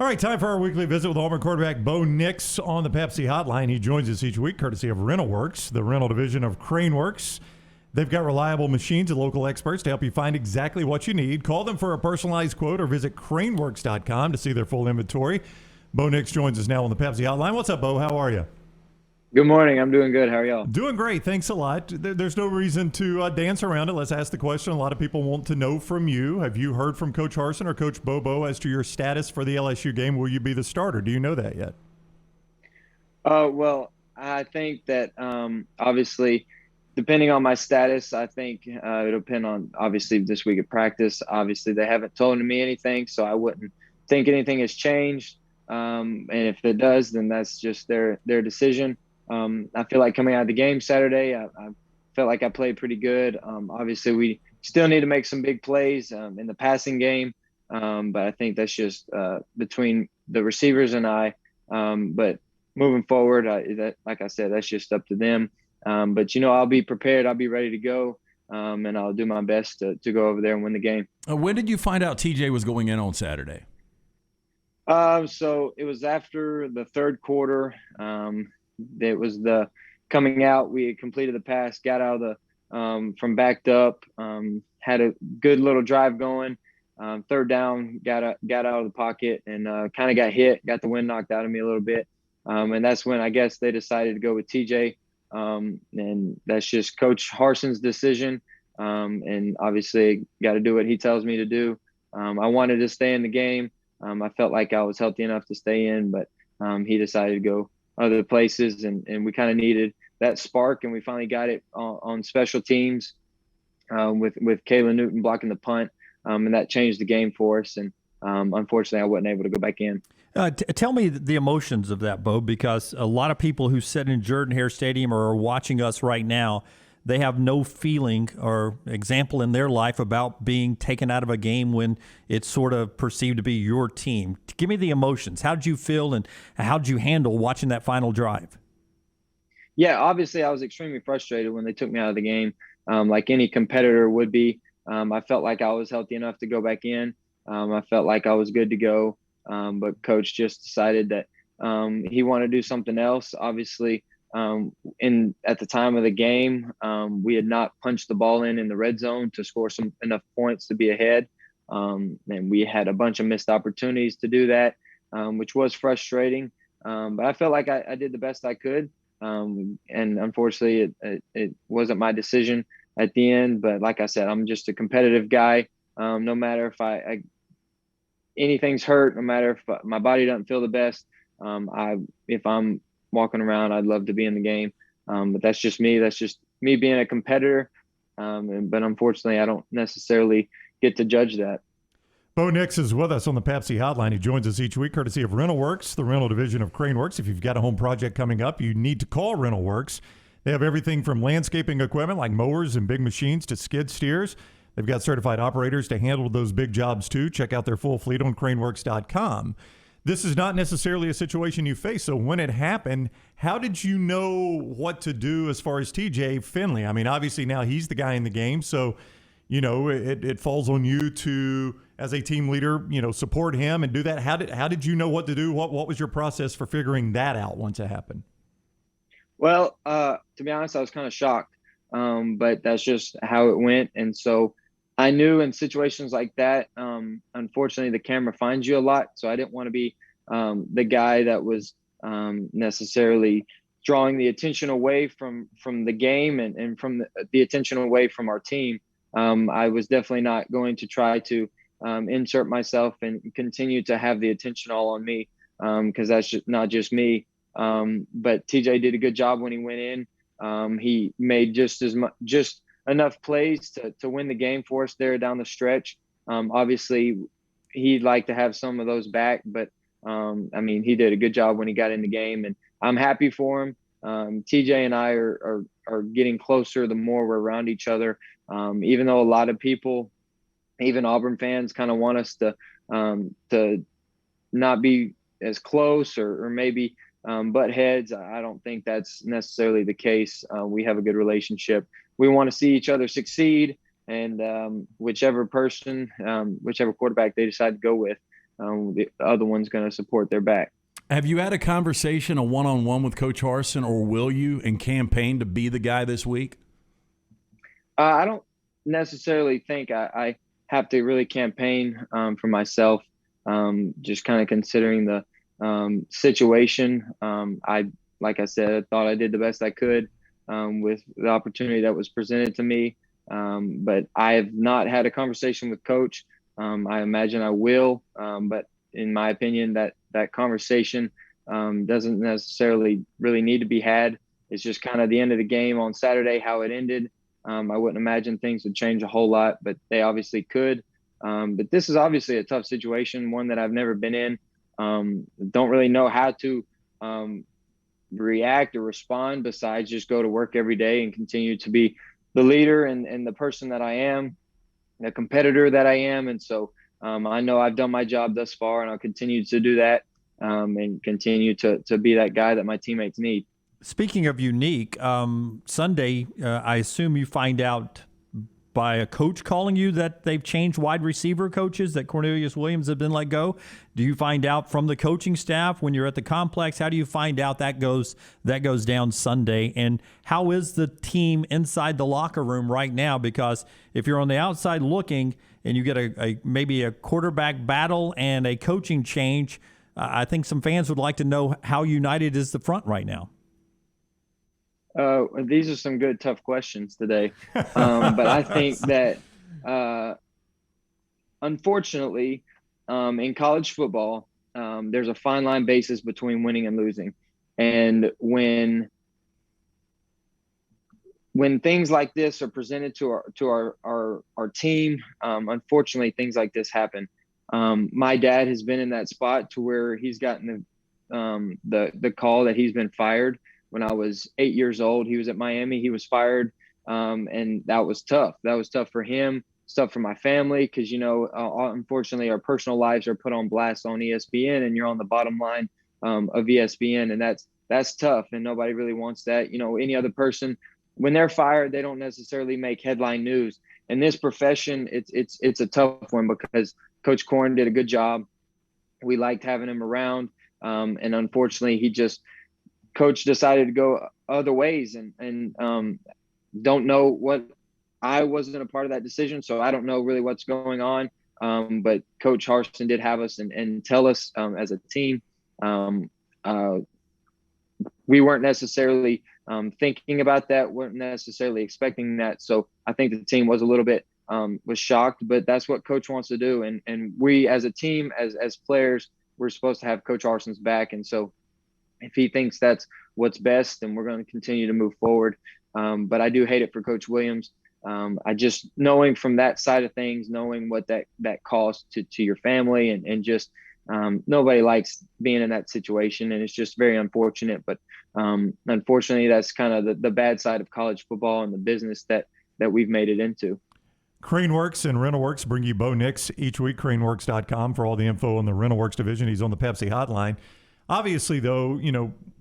All right, time for our weekly visit with Auburn quarterback Bo Nix on the Pepsi Hotline. He joins us each week courtesy of RentalWorks, the rental division of CraneWorks. They've got reliable machines and local experts to help you find exactly what you need. Call them for a personalized quote or visit craneworks.com to see their full inventory. Bo Nix joins us now on the Pepsi Hotline. What's up, Bo? How are you? Good morning. I'm doing good. How are y'all? Doing great. Thanks a lot. There's no reason to dance around it. Let's ask the question. A lot of people want to know from you. Have you heard from Coach Harsin or Coach Bobo as to your status for the LSU game? Will you be the starter? Do you know that yet? Well, I think that obviously, depending on my status, I think it'll depend on obviously this week of practice. Obviously, they haven't told me anything, so I wouldn't think anything has changed. And if it does, then that's just their decision. I feel like coming out of the game Saturday, I felt like I played pretty good. Obviously, we still need to make some big plays in the passing game, but I think that's just between the receivers and I. But moving forward, like I said, that's just up to them. But, I'll be prepared. I'll be ready to go, and I'll do my best to go over there and win the game. When did you find out TJ was going in on Saturday? So it was after the third quarter. It was the coming out. We had completed the pass, got out of the from backed up, had a good little drive going. Third down, got out of the pocket and kind of got hit, got the wind knocked out of me a little bit. And that's when I guess they decided to go with TJ. And that's just Coach Harsin's decision. And obviously got to do what he tells me to do. I wanted to stay in the game. I felt like I was healthy enough to stay in, but he decided to go other places, and we kind of needed that spark, and we finally got it on special teams with Kayla Newton blocking the punt, and that changed the game for us. And unfortunately, I wasn't able to go back in. Tell me the emotions of that, Bo, because a lot of people who sit in Jordan-Hare Stadium or are watching us right now, they have no feeling or example in their life about being taken out of a game when it's sort of perceived to be your team. Give me the emotions. How did you feel and how did you handle watching that final drive? Yeah, obviously I was extremely frustrated when they took me out of the game, like any competitor would be. I felt like I was healthy enough to go back in. I felt like I was good to go, but Coach just decided that he wanted to do something else. Obviously, at the time of the game, we had not punched the ball in the red zone to score enough points to be ahead. And we had a bunch of missed opportunities to do that, which was frustrating. But I felt like I did the best I could. And unfortunately, it wasn't my decision at the end. But like I said, I'm just a competitive guy. No matter if anything's hurt, no matter if my body doesn't feel the best, if I'm walking around, I'd love to be in the game. But that's just me. That's just me being a competitor. But unfortunately, I don't necessarily get to judge that. Bo Nix is with us on the Pepsi Hotline. He joins us each week courtesy of RentalWorks, the rental division of CraneWorks. If you've got a home project coming up, you need to call RentalWorks. They have everything from landscaping equipment like mowers and big machines to skid steers. They've got certified operators to handle those big jobs too. Check out their full fleet on craneworks.com. This is not necessarily a situation you face. So when it happened, how did you know what to do as far as TJ Finley? I mean, obviously now he's the guy in the game. So, it falls on you to, as a team leader, support him and do that. How did you know what to do? What was your process for figuring that out once it happened? Well, to be honest, I was kind of shocked, but that's just how it went. And so I knew in situations like that, unfortunately, the camera finds you a lot. So I didn't want to be the guy that was necessarily drawing the attention away from the game and from the attention away from our team. I was definitely not going to try to insert myself and continue to have the attention all on me, because that's just not just me. But TJ did a good job when he went in. He made just enough plays to win the game for us there down the stretch. Obviously, he'd like to have some of those back, but he did a good job when he got in the game, and I'm happy for him. TJ and I are getting closer the more we're around each other. Even though a lot of people, even Auburn fans, kind of want us to not be as close or maybe butt heads. I don't think that's necessarily the case. We have a good relationship. We want to see each other succeed, and whichever quarterback they decide to go with, the other one's going to support their back. Have you had a conversation, a one-on-one with Coach Harsin, or will you, and campaign to be the guy this week? I don't necessarily think I have to really campaign for myself. Just kind of considering the situation. Like I said, I thought I did the best I could with the opportunity that was presented to me. But I have not had a conversation with Coach. I imagine I will. But in my opinion, that conversation doesn't necessarily really need to be had. It's just kind of the end of the game on Saturday, how it ended. I wouldn't imagine things would change a whole lot, but they obviously could. But this is obviously a tough situation, one that I've never been in. Don't really know how to react or respond besides just go to work every day and continue to be the leader and the person that I am, the competitor that I am. And so I know I've done my job thus far, and I'll continue to do that and continue to be that guy that my teammates need. Speaking of unique, Sunday, I assume you find out by a coach calling you that they've changed wide receiver coaches, that Cornelius Williams have been let go. Do you find out from the coaching staff when you're at the complex? How do you find out that goes down Sunday? And how is the team inside the locker room right now? Because if you're on the outside looking and you get maybe a quarterback battle and a coaching change, I think some fans would like to know how united is the front right now. These are some good, tough questions today. But I think that, unfortunately, in college football, there's a fine line basis between winning and losing. And when things like this are presented to our team, unfortunately, things like this happen. My dad has been in that spot to where he's gotten the call that he's been fired. When I was 8 years old, he was at Miami. He was fired, and that was tough. That was tough for him. It's tough for my family because, unfortunately, our personal lives are put on blast on ESPN, and you're on the bottom line of ESPN, and that's tough, and nobody really wants that. Any other person, when they're fired, they don't necessarily make headline news. In this profession, it's a tough one because Coach Corn did a good job. We liked having him around, and unfortunately, Coach decided to go other ways and don't know what. I wasn't a part of that decision, so I don't know really what's going on. But Coach Harsin did have us and tell us as a team. We weren't necessarily thinking about that, weren't necessarily expecting that. So I think the team was a little bit was shocked, but that's what Coach wants to do. And we as a team, as players, we're supposed to have Coach Harsin's back. And so if he thinks that's what's best, then we're going to continue to move forward. But I do hate it for Coach Williams. I just knowing from that side of things, knowing what that costs to your family and just nobody likes being in that situation. And it's just very unfortunate. But unfortunately, that's kind of the bad side of college football and the business that we've made it into. CraneWorks and RentalWorks bring you Bo Nix each week, craneworks.com for all the info on the RentalWorks division. He's on the Pepsi hotline. Obviously, though,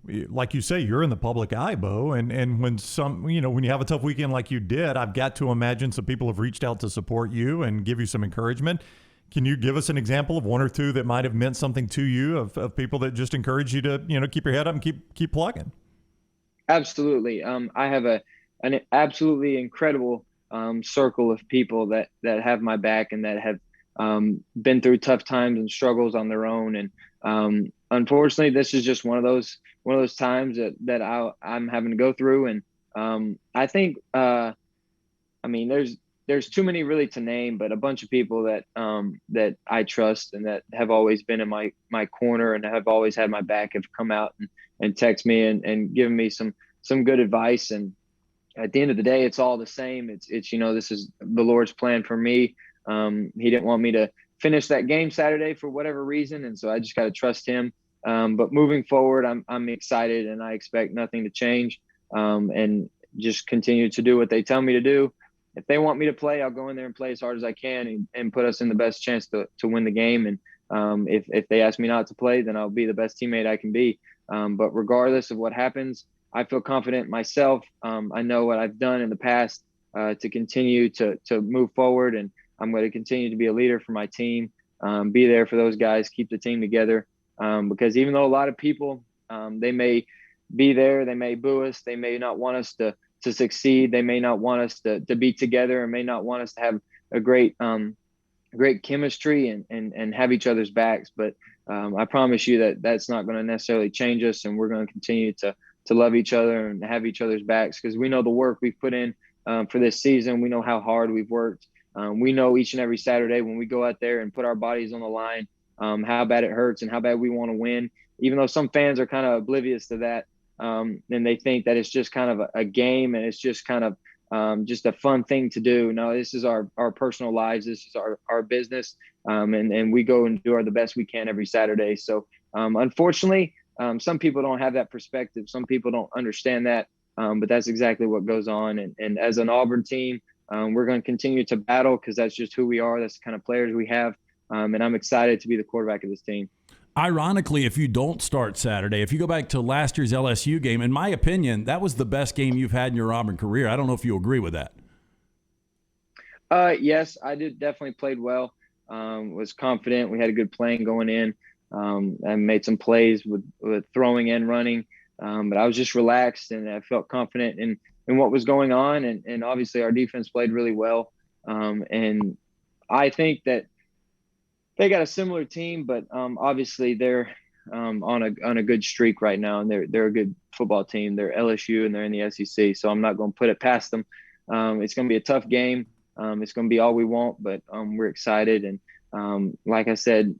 like you say, you're in the public eye, Bo, and when when you have a tough weekend like you did, I've got to imagine some people have reached out to support you and give you some encouragement. Can you give us an example of one or two that might have meant something to you of people that just encourage you to, keep your head up and keep plugging? Absolutely. I have an absolutely incredible circle of people that have my back and that have been through tough times and struggles on their own. And unfortunately, this is just one of those times that I'm having to go through. And I think, there's too many really to name, but a bunch of people that I trust and that have always been in my corner and have always had my back have come out and text me and given me some good advice. And at the end of the day, it's all the same. It's this is the Lord's plan for me. He didn't want me to finish that game Saturday for whatever reason, and so I just got to trust him. But moving forward, I'm excited, and I expect nothing to change, and just continue to do what they tell me to do. If they want me to play, I'll go in there and play as hard as I can and put us in the best chance to win the game. And if they ask me not to play, then I'll be the best teammate I can be. But regardless of what happens, I feel confident in myself. I know what I've done in the past to continue to move forward, and I'm going to continue to be a leader for my team. be there for those guys, keep the team together. Because even though a lot of people, they may be there, they may boo us, they may not want us to succeed, they may not want us to be together, and may not want us to have a great chemistry and have each other's backs. But I promise you that that's not going to necessarily change us, and we're going to continue to love each other and have each other's backs, because we know the work we've put in for this season. We know how hard we've worked. We know each and every Saturday when we go out there and put our bodies on the line, how bad it hurts and how bad we want to win. Even though some fans are kind of oblivious to that, and they think that it's just kind of a game and it's just kind of just a fun thing to do. No, this is our personal lives. This is our business. And we go and do the best we can every Saturday. So unfortunately, some people don't have that perspective. Some people don't understand that. But that's exactly what goes on. And as an Auburn team, we're going to continue to battle, because that's just who we are. That's the kind of players we have. And I'm excited to be the quarterback of this team. Ironically, if you don't start Saturday, if you go back to last year's LSU game, in my opinion, that was the best game you've had in your Auburn career. I don't know if you agree with that. Yes, I definitely played well. Was confident. We had a good plan going in. I made some plays with throwing and running. But I was just relaxed, and I felt confident in what was going on. And obviously our defense played really well. And I think that they got a similar team, but obviously they're on a good streak right now, and they're a good football team. They're LSU and they're in the SEC, so I'm not going to put it past them. It's going to be a tough game. It's going to be all we want, but we're excited. And like I said,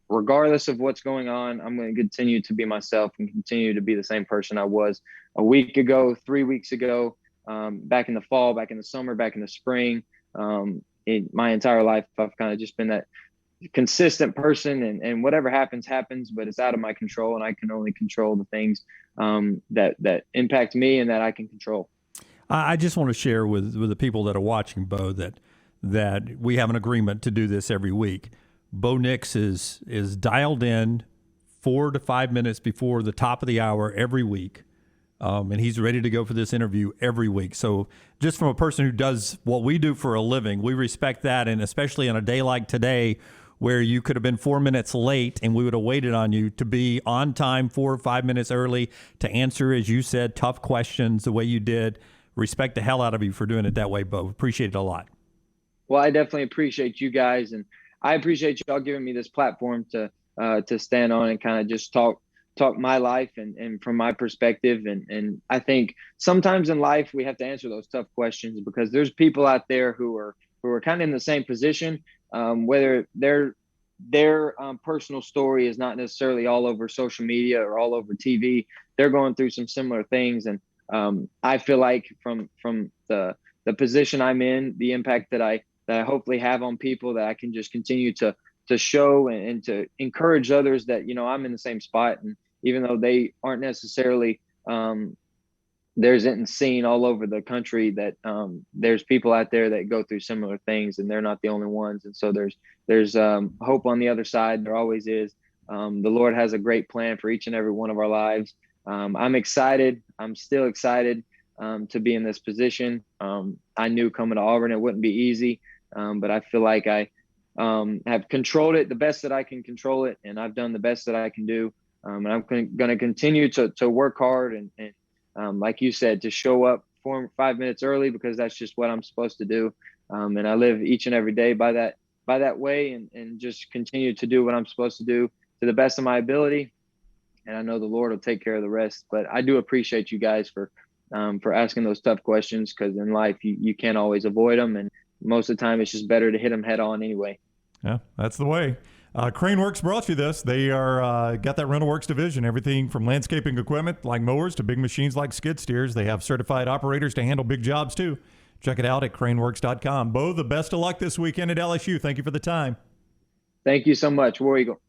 regardless of what's going on, I'm going to continue to be myself and continue to be the same person I was a week ago, 3 weeks ago, back in the fall, back in the summer, back in the spring. In my entire life, I've kind of just been that consistent person, and whatever happens, but it's out of my control, and I can only control the things that impact me and that I can control. I just want to share with the people that are watching, Bo, that we have an agreement to do this every week. Bo Nix is dialed in 4 to 5 minutes before the top of the hour every week, and he's ready to go for this interview every week. So just from a person who does what we do for a living, we respect that, and especially on a day like today, where you could have been 4 minutes late and we would have waited on you, to be on time 4 or 5 minutes early to answer, as you said, tough questions the way you did. Respect the hell out of you for doing it that way, Bo. Appreciate it a lot. Well, I definitely appreciate you guys, and I appreciate y'all giving me this platform to stand on and kind of just talk my life and from my perspective. And I think sometimes in life we have to answer those tough questions, because there's people out there who are kind of in the same position, whether their personal story is not necessarily all over social media or all over TV. They're going through some similar things, and I feel like from the position I'm in, the impact that I hopefully have on people, that I can just continue to show and to encourage others that, I'm in the same spot. And even though they aren't necessarily there's it seen all over the country, that there's people out there that go through similar things, and they're not the only ones. And so there's hope on the other side. There always is. The Lord has a great plan for each and every one of our lives. I'm excited. I'm still excited to be in this position. I knew coming to Auburn it wouldn't be easy, but I feel like I have controlled it the best that I can control it, and I've done the best that I can do. And I'm going to continue to work hard and like you said, to show up 4 or 5 minutes early, because that's just what I'm supposed to do. And I live each and every day by that way, and just continue to do what I'm supposed to do to the best of my ability. And I know the Lord will take care of the rest. But I do appreciate you guys for asking those tough questions, because in life you can't always avoid them, and most of the time it's just better to hit them head on anyway. Yeah, that's the way. CraneWorks brought you this. They are got that RentalWorks division, everything from landscaping equipment like mowers to big machines like skid steers. They have certified operators to handle big jobs too. Check it out at craneworks.com. Bo, the best of luck this weekend at LSU. Thank you for the time. Thank you so much. War Eagle.